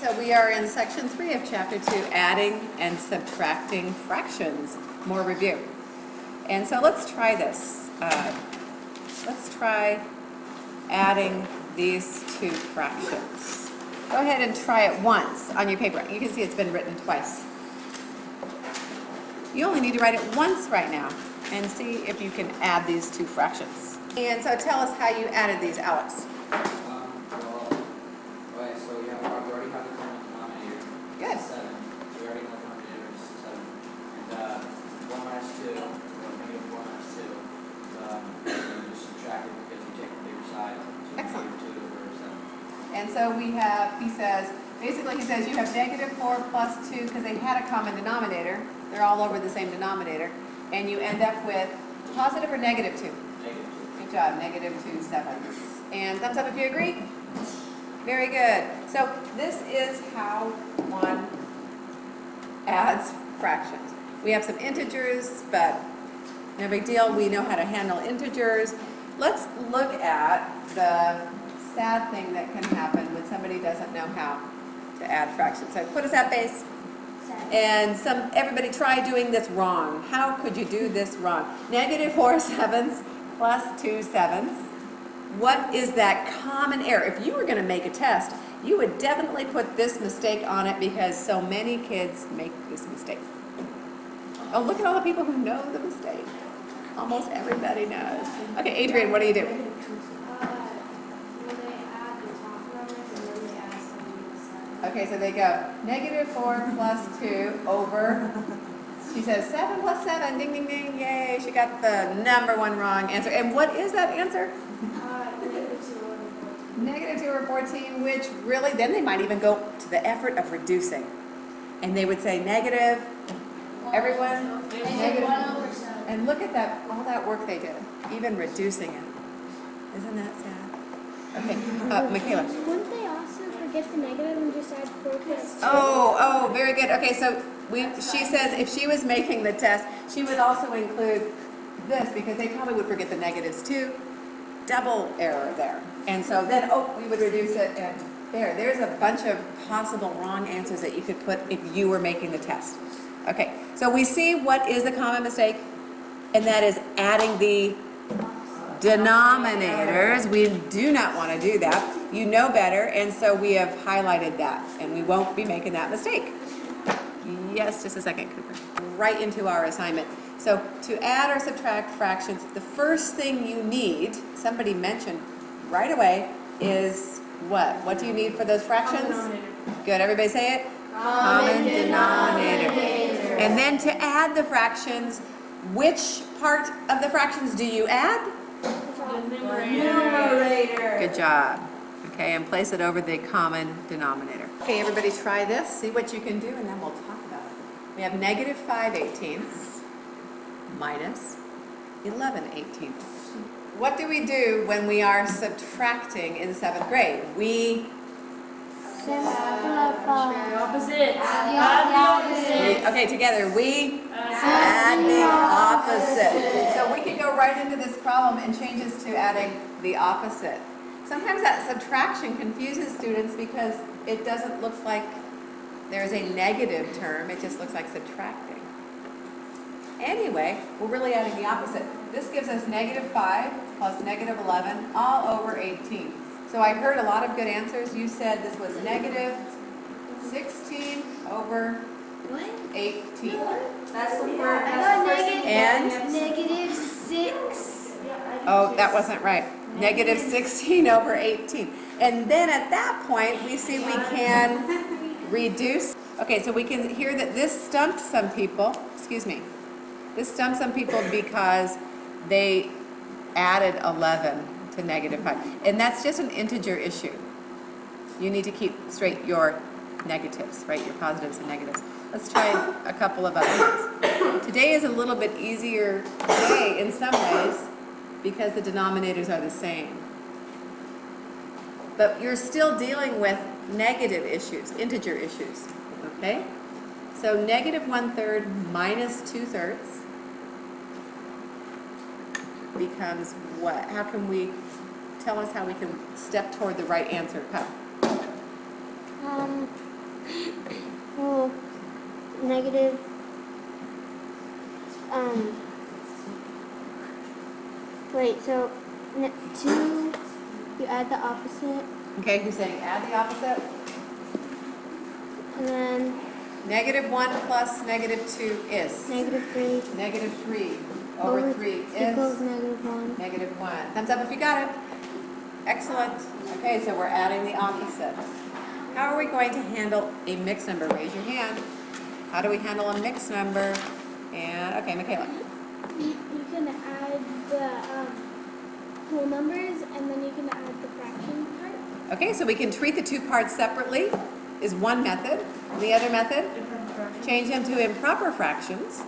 So we are in section 3 of chapter 2, adding and subtracting fractions. More review. And so let's try this. Let's try adding these two fractions. Go ahead and try it once on your paper. You can see it's been written twice. You only need to write it once right now and see if you can add these two fractions. And so tell us how you added these, Alex. We already have the common denominator. Good. 7. We already know the denominator is 7. And 4 minus 2, or negative 4 minus 2, you just subtract it because you take the bigger side. So Excellent. negative 2 over 7. And so we have, he says you have negative 4 plus 2 because they had a common denominator. They're all over the same denominator. And you end up with positive or negative 2? Negative 2. Good job, negative 2 sevenths. And thumbs up if you agree. Very good. So this is how one adds fractions. We have some integers, but no big deal. We know how to handle integers. Let's look at the sad thing that can happen when somebody doesn't know how to add fractions. So put us at base. And everybody try doing this wrong. How could you do this wrong? Negative 4 sevenths plus 2 sevenths. What is that common error? If you were going to make a test, you would definitely put this mistake on it because so many kids make this mistake. Oh, look at all the people who know the mistake. Almost everybody knows. Okay, Adrian, what do you do? When they add the top numbers and then they add some. Okay, so they go negative 4 plus 2 over, she says 7 plus 7, ding, ding, ding, yay. She got the number one wrong answer. And what is that answer? Negative 2 over 14, which really, then they might even go to the effort of reducing. And they would say negative, everyone, negative 1 over 7. and look at that, all that work they did, even reducing it. Isn't that sad? Okay, Michaela. Wouldn't they also forget the negative and just add 4 plus 2? Oh, very good. Okay, so she says if she was making the test, she would also include this because they probably would forget the negatives too. Double error there. And so then, we would reduce it and there's a bunch of possible wrong answers that you could put if you were making the test. Okay, so we see what is the common mistake, and that is adding the denominators. We do not want to do that. You know better, and so we have highlighted that, and we won't be making that mistake. Yes, just a second, Cooper. Right into our assignment. So to add or subtract fractions, the first thing you need, somebody mentioned right away, is what? What do you need for those fractions? Good, everybody say it? Common denominator. And then to add the fractions, which part of the fractions do you add? Numerator. Good job. Okay, and place it over the common denominator. Okay, everybody try this, see what you can do, and then we'll talk about it. We have negative 5/18 minus 11/18. What do we do when we are subtracting in 7th grade? We Opposite. okay, together, we add the opposite. So we can go right into this problem and change this to adding the opposite. Sometimes that subtraction confuses students because it doesn't look like there's a negative term, it just looks like subtracting. Anyway, we're really adding the opposite. This gives us negative 5 plus negative 11 all over 18. So I heard a lot of good answers. You said this was negative 16 over 18. That's the first. And? Negative 6. Oh, that wasn't right. Negative 16 over 18. And then at that point, we see we can reduce. Okay, so we can hear that this stumped some people. Excuse me. This stumped some people because they added 11 to negative 5. And that's just an integer issue. You need to keep straight your negatives, right? Your positives and negatives. Let's try a couple of other ones. Today is a little bit easier day in some ways because the denominators are the same. But you're still dealing with negative issues, integer issues, okay? So negative 1/3 minus 2/3 becomes what? How can we, tell us how we can step toward the right answer, Pep? negative, wait, so 2, you add the opposite, Okay, who's saying add the opposite? and then -1 plus -2 is? -3 -3 over 3 equals is -1. -1. Thumbs up if you got it. Excellent. Okay, so we're adding the opposite. How are we going to handle a mixed number? Raise your hand. How do we handle a mixed number? And, okay, Michaela. You can add the whole numbers, and then you can add the fraction part. Okay, so we can treat the two parts separately is one method. The other method, change them to improper fractions.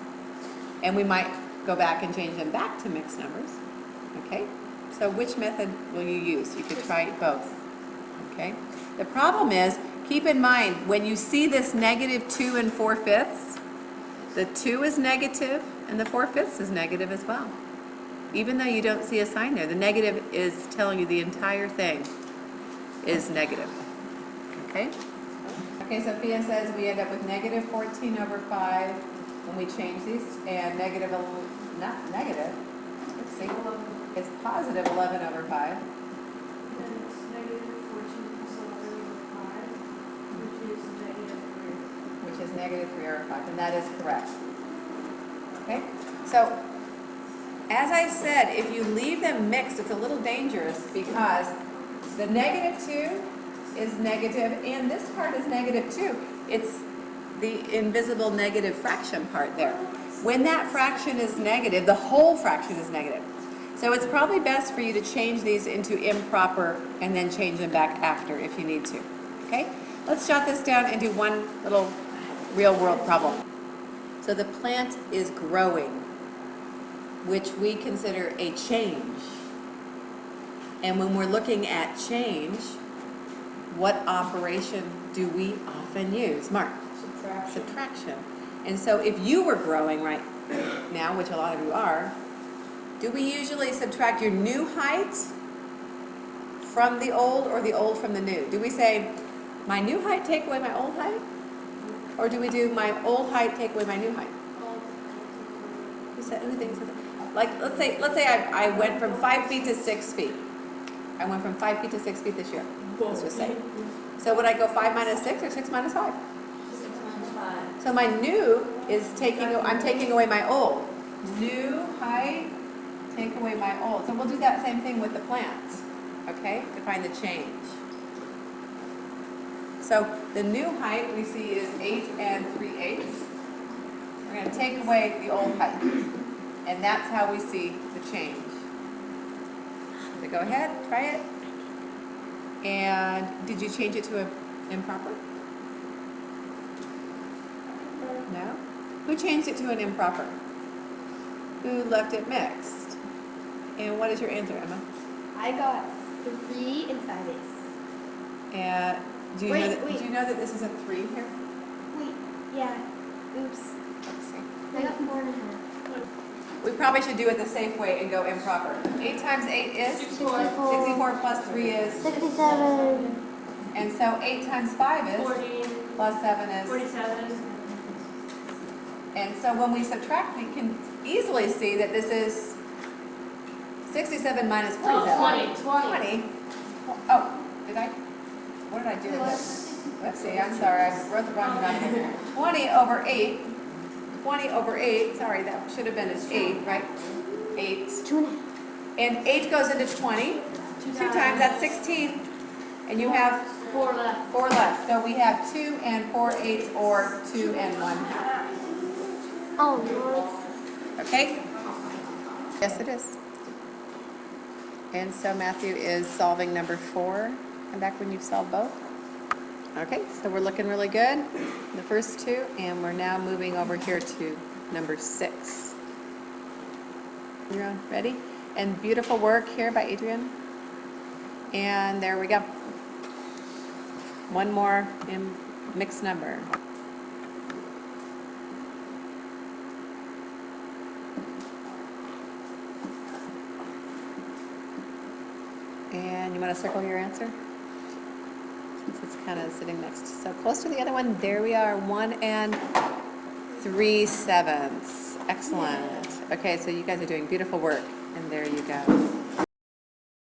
And we might go back and change them back to mixed numbers. Okay, so which method will you use? You could try both. Okay, the problem is, keep in mind, when you see this -2 and 4/5, the 2 is negative and the 4/5 is negative as well. Even though you don't see a sign there, the negative is telling you the entire thing is negative. Okay? Okay, Sophia says we end up with -14 over 5 when we change these, and not negative, let's see, it's positive 11 over 5. Then it's -14 plus 11 over 5, which is -3. Which is -3 over 5, and that is correct. Okay, so as I said, if you leave them mixed, it's a little dangerous because the -2 is negative and this part is -2. It's the invisible negative fraction part there. When that fraction is negative, the whole fraction is negative. So it's probably best for you to change these into improper and then change them back after if you need to. Okay? Let's jot this down and do one little real world problem. So the plant is growing, which we consider a change. And when we're looking at change, what operation do we often use? Mark? Subtraction. And so if you were growing right now, which a lot of you are, do we usually subtract your new height from the old or the old from the new? Do we say, my new height take away my old height? Or do we do my old height take away my new height? Who thinks of it? Like, let's say I went from 5 feet to 6 feet. I went from 5 feet to 6 feet this year. Let's just say. So would I go 5 minus 6 or 6 minus 5? 6 minus 5. So my new is I'm taking away my old. New height, take away my old. So we'll do that same thing with the plants, okay, to find the change. So the new height we see is 8 3/8. We're going to take away the old height. And that's how we see the change. So go ahead, try it. And did you change it to an improper? No? Who changed it to an improper? Who left it mixed? And what is your answer, Emma? I got 3 and 5/8. And do you know that this is a 3 here? Wait, yeah. Oops. Let's see. I got 4.5. We probably should do it the safe way and go improper. 8 times 8 is? 64. 64 plus 3 is? 67. And so 8 times 5 is? 14. Plus 7 is? 47. And so when we subtract, we can easily see that this is 67 minus 47. 20. Oh, did I? What did I do with this? Let's see, I'm sorry, I wrote the wrong number. 20 over 8. 20 over 8, sorry, that should have been an 8, right? 8. 2.5. And 8 goes into 20. 2 times, that's 16. And you have 4 left. 4 left. So we have 2 and 4/8 or 2 and 1/2. Oh, Lord. Okay? Yes, it is. And so Matthew is solving number 4. Come back when you've solved both. Okay, so we're looking really good. The first 2, and we're now moving over here to number 6. You're ready? And beautiful work here by Adrian. And there we go. One more in mixed number. And you want to circle your answer? Since it's kind of sitting next, so close to the other one. There we are, 1 and 3/7. Excellent. Okay, so you guys are doing beautiful work, and there you go.